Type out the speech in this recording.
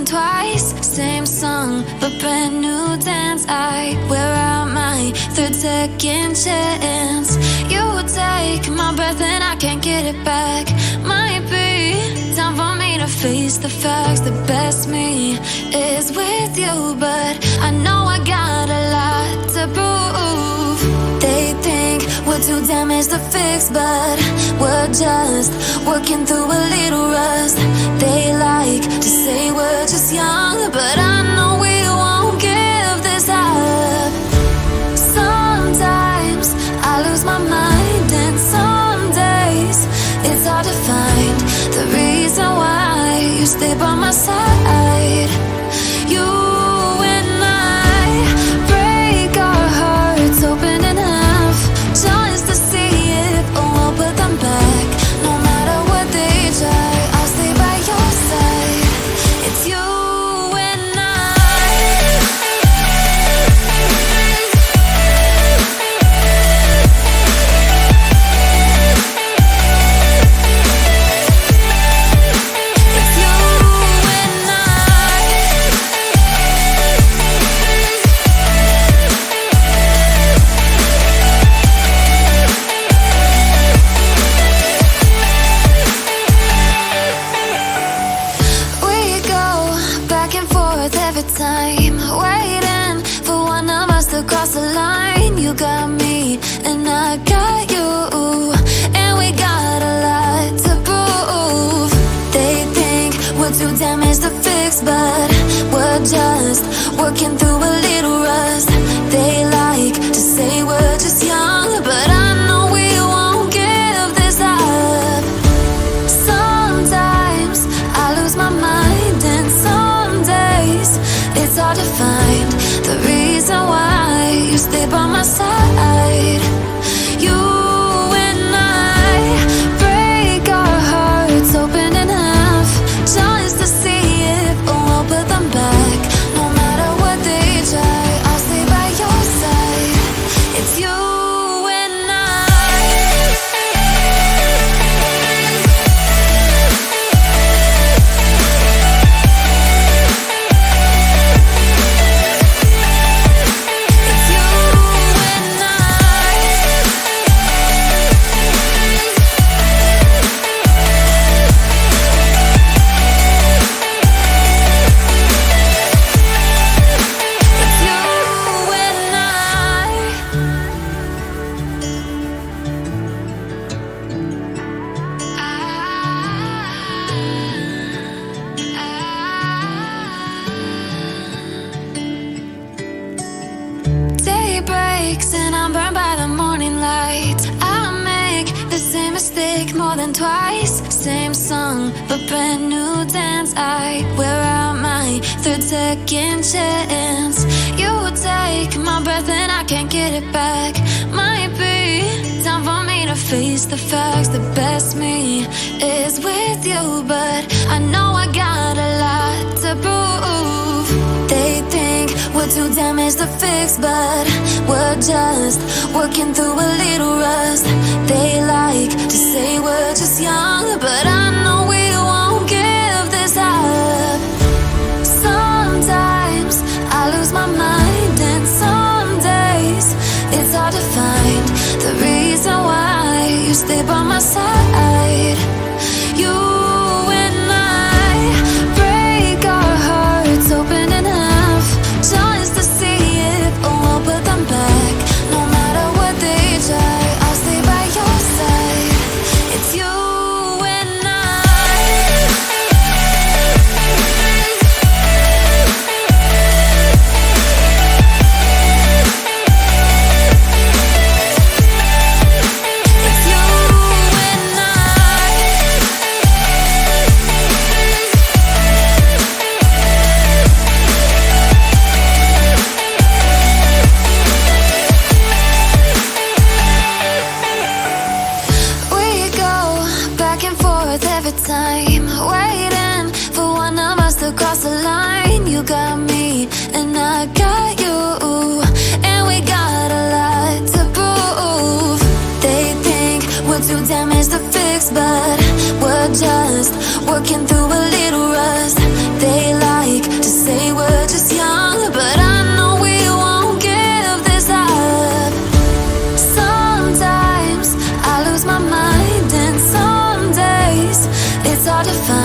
twice. Same song, but brand new dance. I wear out my third second chance. You take my breath and I can't get it back. Might be time for me to face the facts. The best me is with you, but I know I got a lot to prove. They think we're too damaged to fix, but we're just working through a little rust. They like to say we're just young, but I know we won't give this up. Sometimes I lose my mind, and some days it's hard to find the reason why you stay by my side. You and I break our hearts open enough just to see if we'll put them back. No matter what they try, I'll stay by your side. It's you and I. It's you and I. We go back and forth every time, waiting for one of us to cross the line. You got me and I got you, and we got a lot to prove. They think we're too damaged to fix, but we're just working through a little rust. They like to say we're just young, but I know we won't give this up. Sometimes I lose my mind, and some days it's hard to find the reason why you stay by my side. You and I break our hearts open enough just to see if we'll put them back. No matter what they try, I'll stay by your side. It's you and I. It's you and I. It's you and Day breaks and I'm burned by the morning light. I make the same mistake more than twice. Same song, but brand new dance. I wear out my third second chance. You take my breath and I can't get it back. Might be time for me to face the facts. The best me is with you, but I know I got a lot to prove. They think we're too damaged to fix, but we're just working through a little rust. They like to say we're just young, but I know we won't give this up. Sometimes I lose my mind, and some days it's hard to find the reason why you stay by my side. You and I break our hearts open enough just to see if we'll put them back. No matter what they try, I'll stay by your side. It's you and I. It's you and I. We go back and forth every time, waiting for one of us to cross the line. You got me and I got you, and we got a lot to prove. They think we're too damaged to fix, but we're just working through a little rust. They like to find